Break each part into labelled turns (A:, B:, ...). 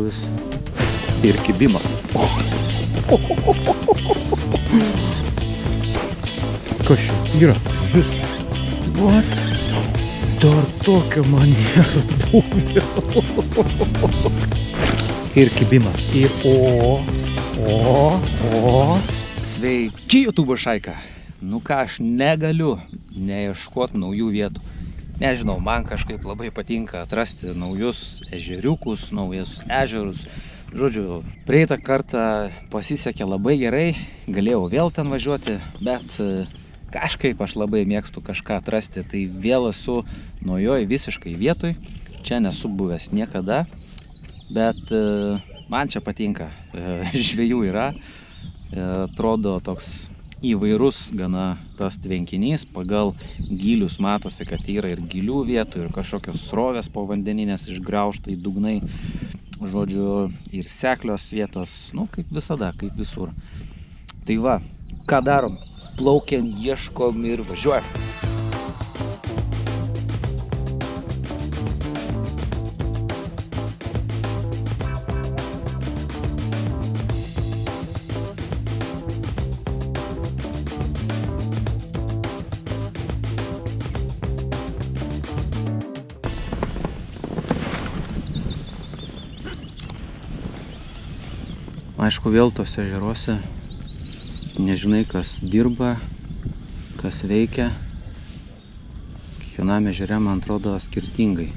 A: žuvis ir kibimas. Kas čia yra? Vis. What? Dar tokia maniera buvė. Ir kibimas. Ir o. Sveiki, YouTube šaika. Nu ką, aš negaliu neieškoti naujų vietų. Nežinau, man kažkaip labai patinka atrasti naujus ežeriukus, naujus ežerus. Žodžiu, praeitą kartą pasisekė labai gerai, galėjau vėl ten važiuoti, bet kažkaip aš labai mėgstu kažką atrasti, tai vėl esu naujoj visiškai vietoj, čia nesu buvęs niekada, bet man čia patinka, žvejų yra, atrodo toks įvairus gana tas tvenkinys, pagal gylius matosi, kad yra ir gilių vietų, ir kažkokios srovės povandeninės išgraužtai dugnai, žodžiu, ir seklios vietos, nu, kaip visada, kaip visur. Tai va, ką darom? Plaukiam, ieškom ir važiuojam. Aišku, vėl tose ežeruose nežinai, kas dirba, kas veikia. Kiekvienam ežere, man atrodo, skirtingai.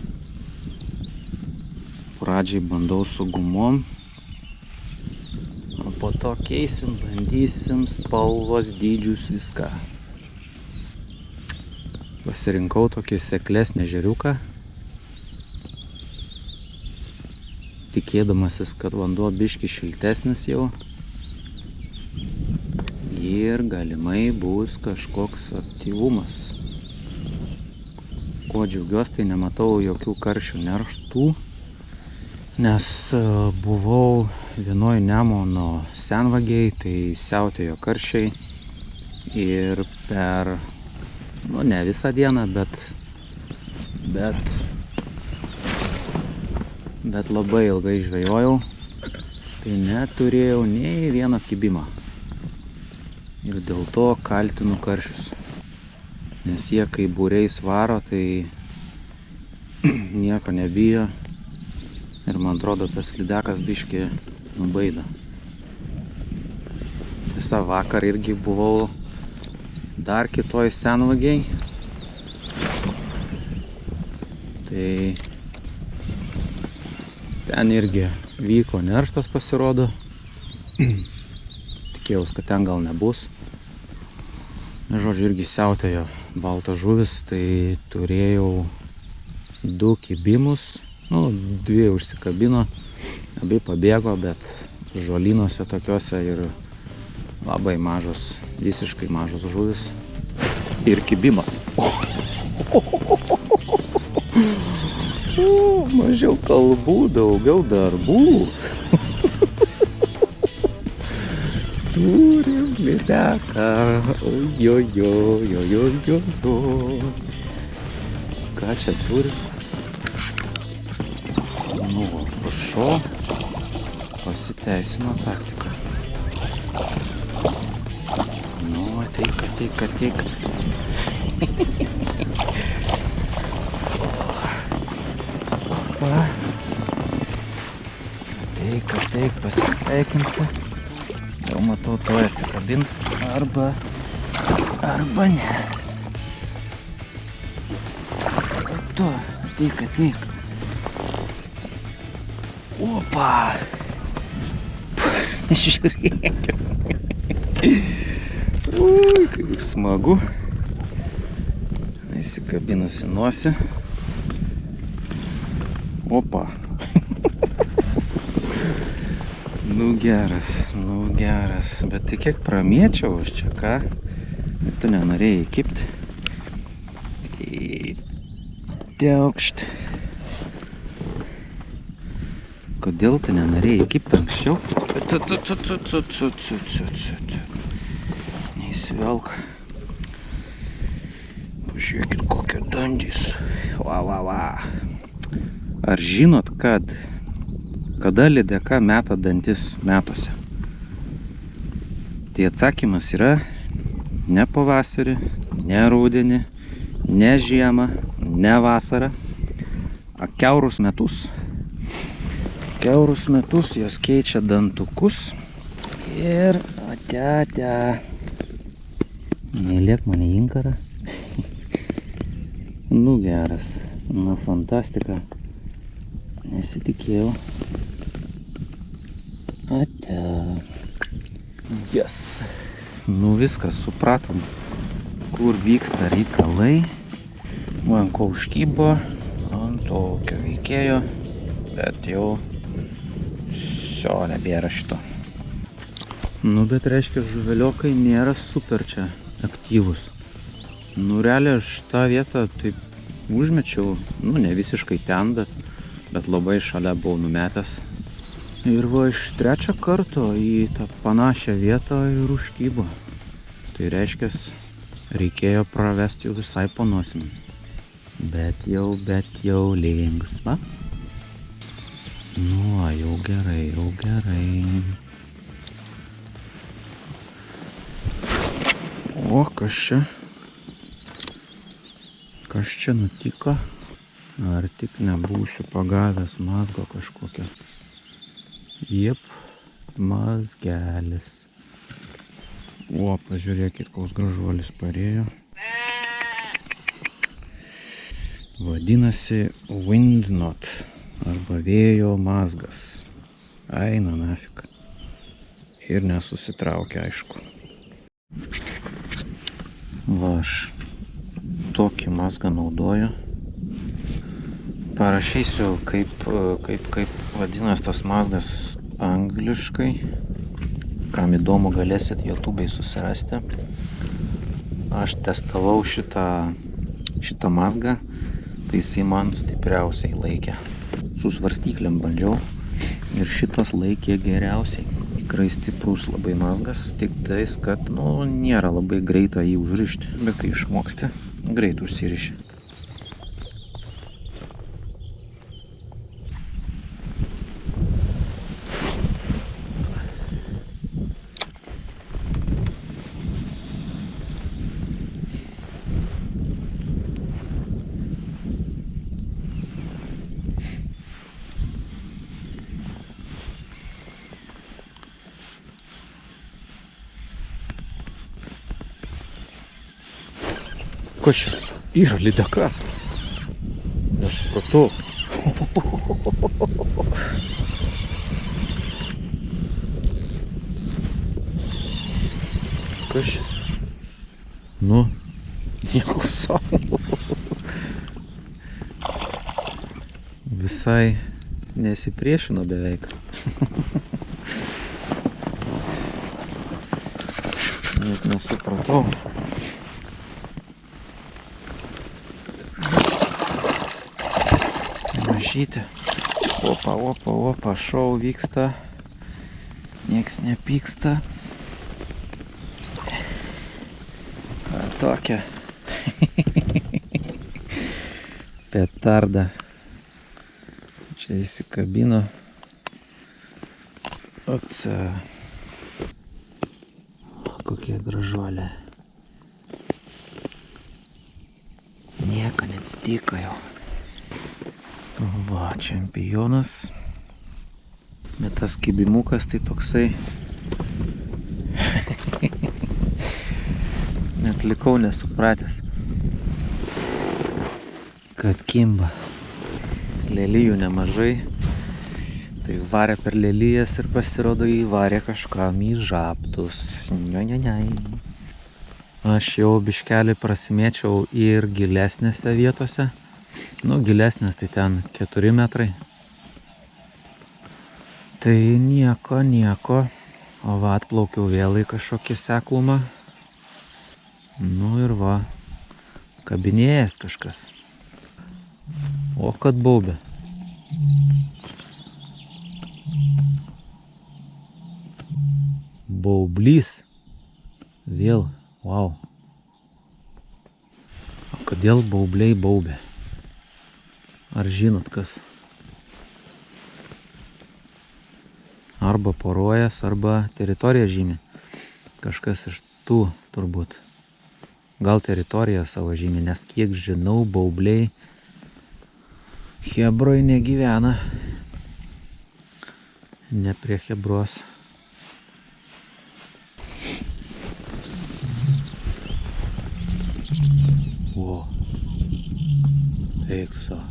A: Pradžiai bandau su gumom, o po to keisim, bandysim spalvos, dydžius, viską. Pasirinkau tokį seklesnį ežeriuką, tikėdamasis, kad vanduo biški šiltesnis jau ir galimai bus kažkoks aktyvumas. Kuo džiaugiuosi, tai nematau jokių karšių nerštų, nes buvau vienoj Nemuno senvagėj, tai siautėjo karšiai ir per, nu ne visą dieną, bet labai ilgai žvejojau, tai neturėjau nei vieno kibimo. Ir dėl to kaltinu karšius. Nes jie kai būriais varo, tai nieko nebijo. Ir man atrodo, tas lydekas biškį nubaido. Tiesa, vakar irgi buvau dar kitoj senvagiai. Tai ten irgi vyko nerštas, pasirodo. Tikėjaus, kad ten gal nebus. Žodžiu, irgi siautėjo baltos žuvis, tai turėjau 2 kibimus. Nu, 2 užsikabino, abi pabėgo, bet žolynuose tokiuose ir labai mažos, visiškai mažos žuvis. Ir kibimas. Mažiau kalbų, daugiau darbų. Turim lydeką. Ojojojojojojo. Ką čia turim? Nu, prašau. Pasiteisino taktika. Nu, ateik. Ateik, pasisveikinsi. Jau matau, tuoj atsikabins arba ne. Tu, ateik. Opa! Žiūrėk. Ui, kaip smagu. Įsikabinusi nosį. Opa. Nu geras, bet tai kiek pramėčiau aš čia, ką? Tu nenorėjai kipti. Teukšt. Kodėl tu nenorėjai kipti anksčiau? Neįsivelk. Pažiūrėkit, kokie dandys. Va. Ar žinot, kad Kada lydeka meta dantis metuose? Tai atsakymas yra ne pavasarį, ne rudenį, ne žiemą, ne vasarą, o kiaurus metus. Kiaurus metus jos keičia dantukus ir ate. Neliek mane į inkarą. Nu geras, nu fantastika. Nesitikėjau. Ate. Yes. Nu viskas, supratom, kur vyksta reikalai. Man ko užkybo ant tokio veikėjo, bet jau nebėra šito. Nu bet reiškia, žuveliokai nėra super čia aktyvus. Nu realiai aš tą vietą taip užmečiau, nu ne visiškai ten, bet labai šalia buvau numetęs. Ir va iš trečio karto į tą panašią vietą ir užkybo. Tai reiškia, reikėjo pravesti jau visai po nosim. Bet jau linksma. Nu, jau gerai. O, kas čia? Kas čia nutiko? Ar tik nebūsiu pagavęs mazgo kažkokio? Jep, mazgelis. O, pažiūrėkit, koks gražuolis parėjo. Vadinasi windknot arba vėjo mazgas. Eina nafik. Ir nesusitraukia, aišku. Va, aš tokį mazgą naudoju. Parašysiu, kaip vadinasi tas mazgas angliškai. Kam įdomu, galėsit YouTube'ai susirasti. Aš testavau šitą mazgą, tai jisai man stipriausiai laikė. Su svarstyklėm bandžiau ir šitas laikė geriausiai. Tikrai stiprus labai mazgas, tik tais, kad nėra labai greita jį užrišti, bet kai išmoksti, greit užsiriši. Kas čia? Yra lydeka. Nesupratau. Kas čia? Nu, nieko savo. Visai nesipriešino beveik. Net nesupratau. Mažytė. Opa, šou vyksta. Nieks nepyksta. Tokia. Petarda. Čia įsikabino. Kokia gražuolė. Nieko neatsitiko jau. Va, čempionas. Bet tas kibimukas tai toksai. Net likau nesupratęs, kad kimba. Lelijų nemažai. Tai varė per lelijas ir pasirodo įvarė kažkam į žabtus. Aš jau biškelį prasimėčiau ir gilesnėse vietose. Nu, gilesnės tai ten 4 metrai. Tai nieko. O va, atplaukiau vėl į kažkokį seklumą. Nu ir va, kabinėjęs kažkas. O kad baubė. Baublys. Vėl, wow. O kodėl baubliai baubė? Ar žinot kas? arba porojas, arba teritoriją žymi. Kažkas iš tų turbūt. Gal teritoriją savo žymi, nes kiek žinau, baubliai Hebroj negyvena. Ne prie Hebros. O, eik tu savo.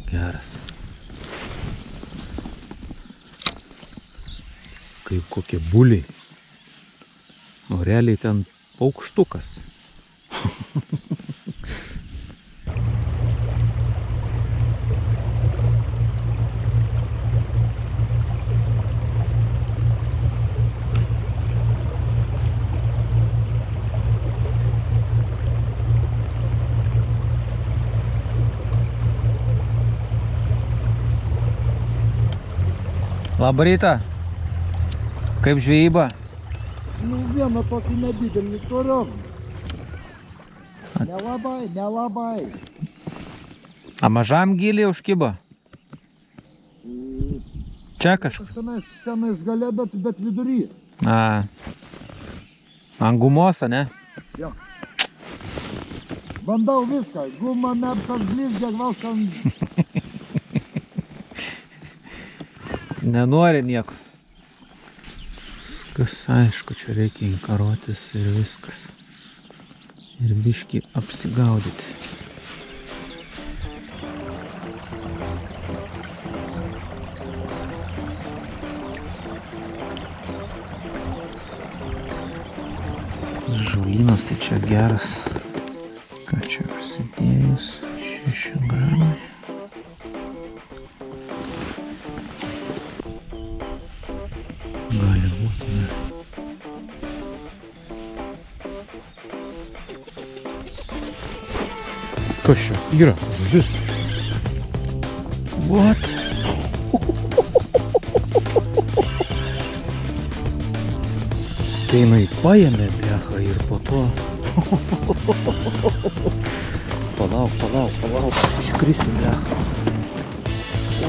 A: Geras. Kaip kokie buliai. O realiai ten paukštukas. Labą rytą. Kaip žvejyba?
B: Nu, vieną tokį nedidelį turim. Nelabai.
A: A mažam giliai užkibo? Čia kažkas?
B: Tenais gale, bet vidury.
A: A. Ant gumos, ne?
B: Jo. Bandau viską. Guma, mepsas, blizgė, valskan.
A: Nenori nieko. Viskas aišku, čia reikia inkarotis ir viskas. Ir biškį apsigaudyti. Žolynas tai čia geras. Ką čia užsidėjus? 6 gramai. Gali būti, ne. Kas čia? Yra, žuvis. What? Tai jinai paėmė, blecha, ir po to... Palauk, iškrisiu, blecha. O,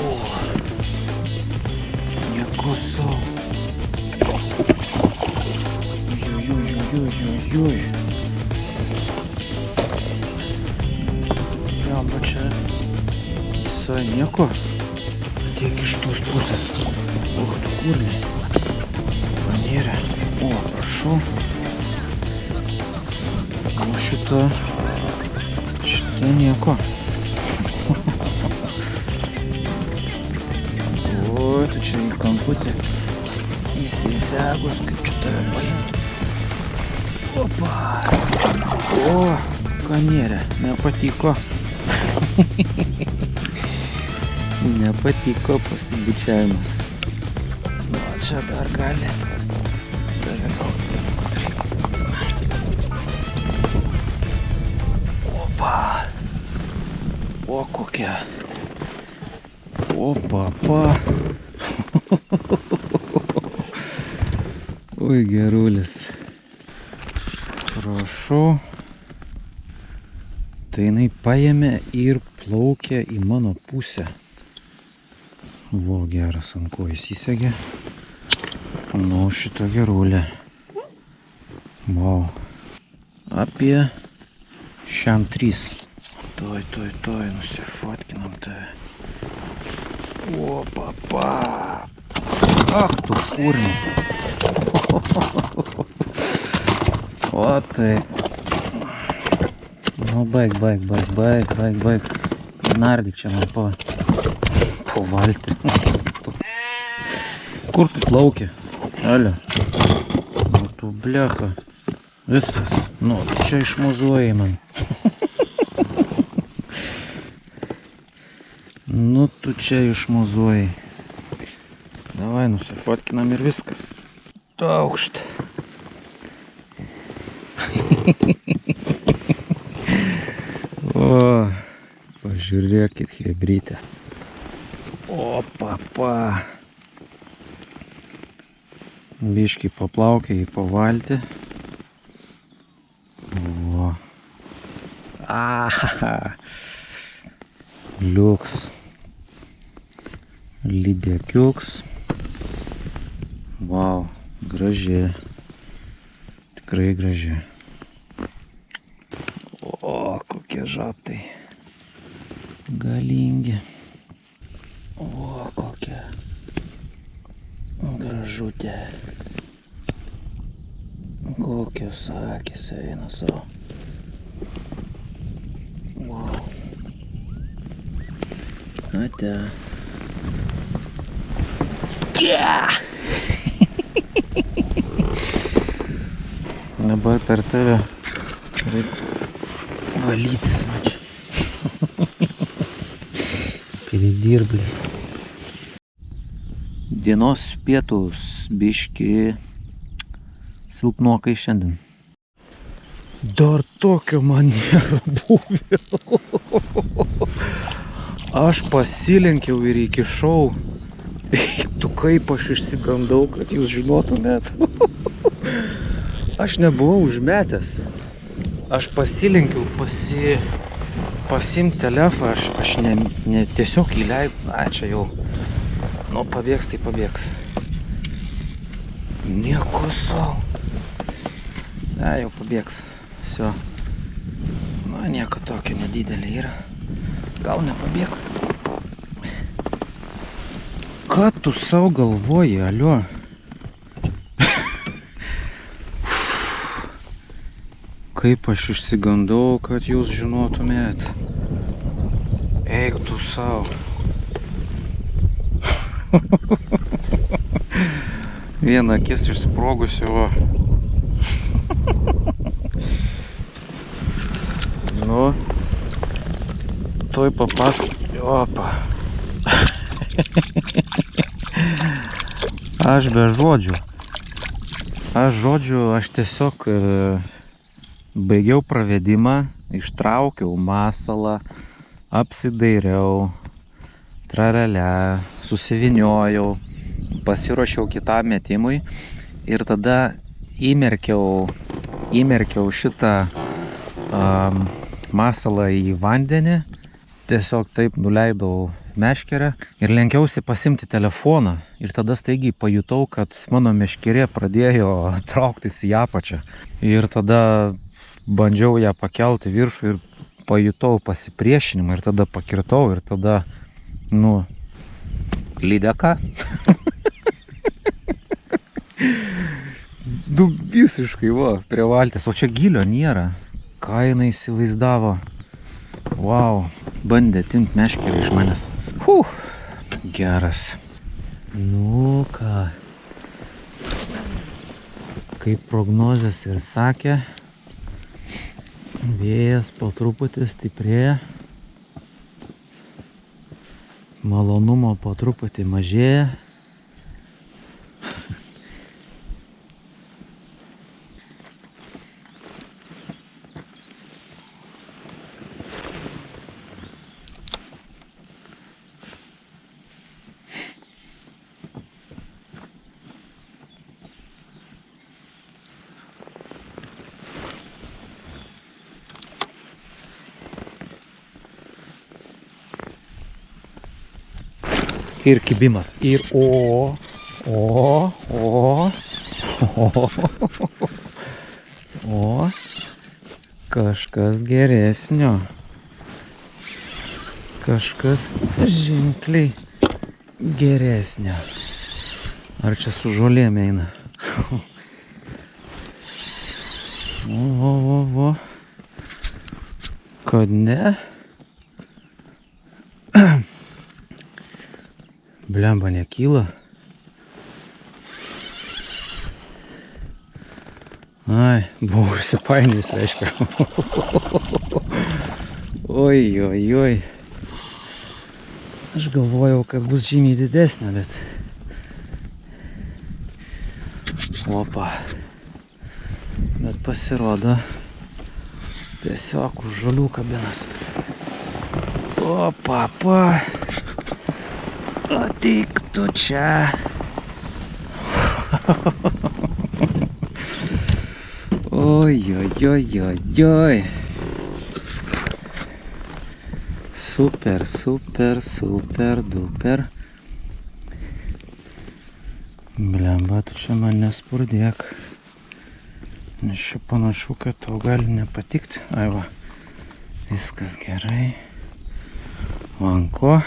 A: nieko savo. Ой. Jamba čia visai nieko. Tiek iš tos pusės. Uch, tu kurliai. Panėrė. O, prašau. O šita nieko. O, tai čia į kamputį įsisegus, kaip čia tave paimti. Opa! O, kanėrė, nepatiko. Nepatiko pasibučiavimas. Nu, čia dar gali. Opa! O, kokia. O, papa. Oi, gerulis. Prašau. Tai jinai paėmė ir plaukė į mano pusę. Vo, geras, ant ko įsisegė. Nu, šito gerulė. Vau. Apie šiam 3. Toj, nusifotkinam tave. O, papa. Ach, tu kurni. O, tai. Nu, baig. Nardyk čia man po valtį. Kur tu plauki? Alio. Nu, tu blecha. Viskas. Nu, čia išmuzuoji man. Nu, tu čia išmuzuoji. Davai, nusifotkinam ir viskas. Taukšt. O, pažiūrėkit, hebrytė. O, papa. Biškį paplaukė į pavaltį. O. Aha. Liuks. Lydekiuks. Vau, graži. Tikrai graži. O, kokie žabtai. Galingi. O, kokia gražutė. Kokios akys eina savo. Wow. Ate. Yeah! Dabar per tave reikia valytis, mačiau. Pridirbliai. Dienos pietus biški silpnokai šiandien. Dar tokio man nėra buvę. Aš pasilenkiau ir įkišau. Tu kaip aš išsigandau, kad jūs žinotumėt. Aš nebuvau užmetęs. Aš pasilenkiau pasiimti telefoną. Aš ne tiesiog įleidau. Ai, čia jau. Nu, pabėgs, tai pabėgs. Nieko savo. Ai, jau pabėgs. Visio. Na, nieko tokio nedidelė yra. Gal nepabėgs. Ką tu savo galvoji, alio? Kaip aš išsigandau, kad jūs žinotumėt. Eik tu savo. Viena akis išsprogusio. Nu, toj papasakosiu. Opa. Aš be žodžių. Aš tiesiog baigiau pravedimą, ištraukiau masalą, apsidairiau, trarelę, susivyniojau, pasiruošiau kitam metimui ir tada įmerkiau šitą masalą į vandenį, tiesiog taip nuleidau meškerę ir lenkiausi pasimti telefoną ir tada staigiai pajutau, kad mano meškerė pradėjo trauktis į apačią ir tada bandžiau ją pakelti viršų ir pajutau pasipriešinimą ir tada pakirtau ir tada, nu, lydeka. Nu, visiškai, va, prie valties, o čia gilio nėra. Ką jinai įsivaizdavo? Wow, bandė atimt meškerę iš manęs. Geras. Nu ką, kaip prognozės ir sakė, vėjas po truputį stiprėja, malonumo po truputį mažėja. Ir kibimas, ir o, kažkas geresnio, kažkas ženkliai geresnio. Ar čia su žolėm eina? O, kad ne? Blemba nekyla. Ai, buvau užsipainius, reiškia. Oi. Aš galvojau, kad bus žymiai didesnė, bet... Opa. Bet pasirodo, tiesiog už žolių kabinas. Opa. Ateik tu čia. Oi. super, super, super, duper. Blemba, tu čia man nespurdėk. Nes čia panašu, kad tau gali nepatikti. Ai va, viskas gerai. Vanko.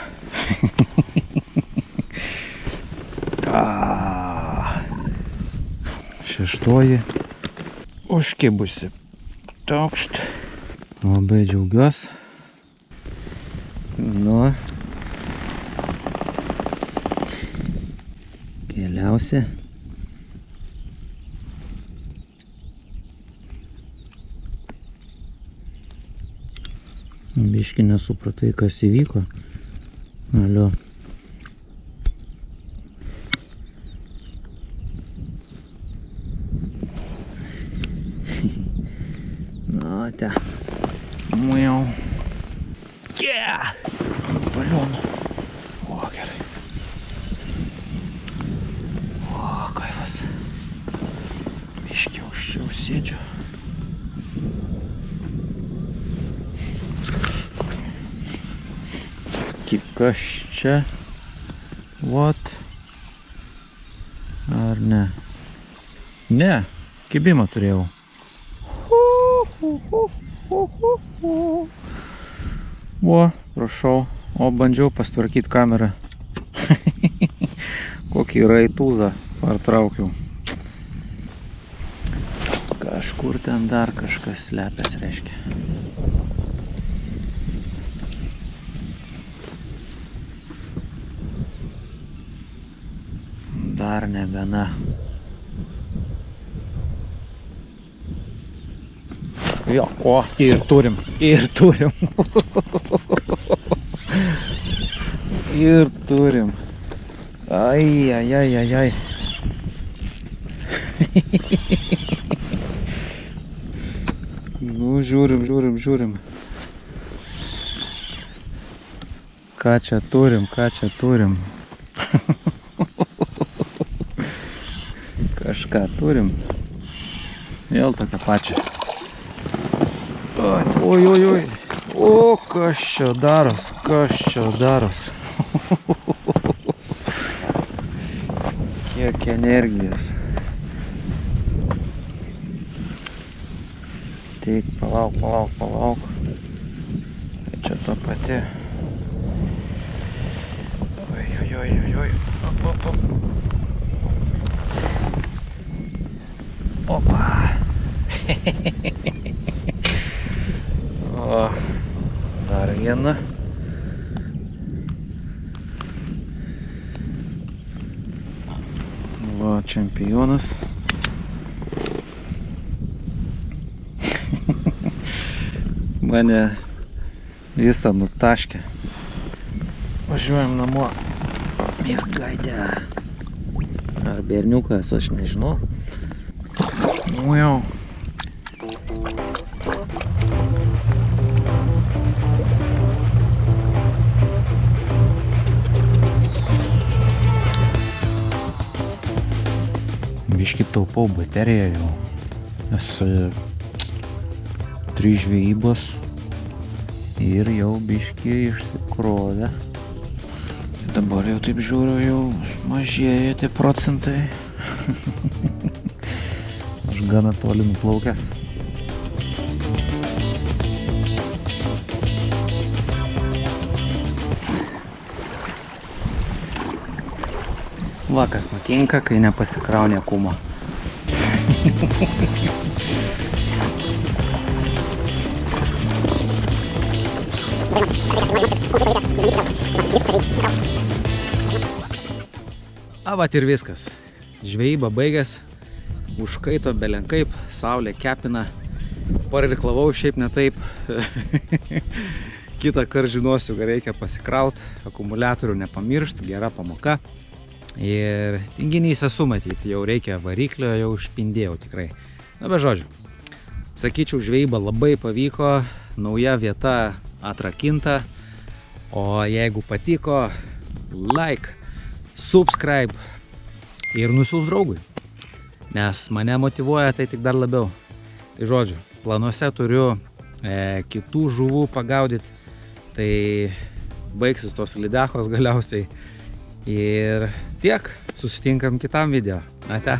A: Šeštoji užkibusi. Taukšt. Labai džiaugiuosi. Nu. Keliausi. Biški nesupratai, kas įvyko. Alio. Na, te. Muiau. Yeah! Balionų. O, gerai. O, kaifas. Biški aukščiau sėdžiu. Kas čia? What? Ar ne? Ne, kibimą turėjau. O, prašau. O, bandžiau pastvarkyti kamerą. Kokį raitūzą partraukiau. Kažkur ten dar kažkas slepias, reiškia. Dar negana. Jo, o, ir turim. Ir turim. Ir turim. Ai, ai, ai, ai, ai. Nu, žiūrim, žiūrim, žiūrim. Ką čia turim, ką čia turim. Kažką turim. Vėl tokią pačią. Oi, oi, oi. O, kas čia daros, kas čia daros. Kiek energijos. Tik, palauk, palauk, palauk. Tai čia ta pati. Oi, oi, oi, oi, oi. Op, op, op. Opa! O, dar viena. Va, čempionas. Mane visą nutaškė. Važiuojam namo. Mergaitė. Ar berniukas, aš nežinau. Nu jau. Biškį taupau bateriją jau. Nes 3 žvejybos ir jau biškį išsikrovė. Dabar jau taip žiūriu, jau mažėja tie procentai. Aš gana toli nuplaukęs. Va, kas nutinka, kai nepasikraunė kumo. Vat ir viskas. Žvejyba baigęs. Užkaito belenkaip, saulė kepina. Parirklavau šiaip ne taip. Kitą kartą žinosiu, kad reikia pasikraut, akumuliatorių nepamiršt, gera pamoka. Ir tinginys esu matyti, jau reikia variklio, jau užpindėjau tikrai. Na, be žodžių. Sakyčiau, žvejyba labai pavyko, nauja vieta atrakinta. O jeigu patiko, like, subscribe ir nusiųs draugui. Nes mane motyvuoja tai tik dar labiau. Tai žodžiu, planuose turiu kitų žuvų pagaudyti. Tai baigsis tos lydekos galiausiai. Ir tiek, susitinkam kitam video. Ate.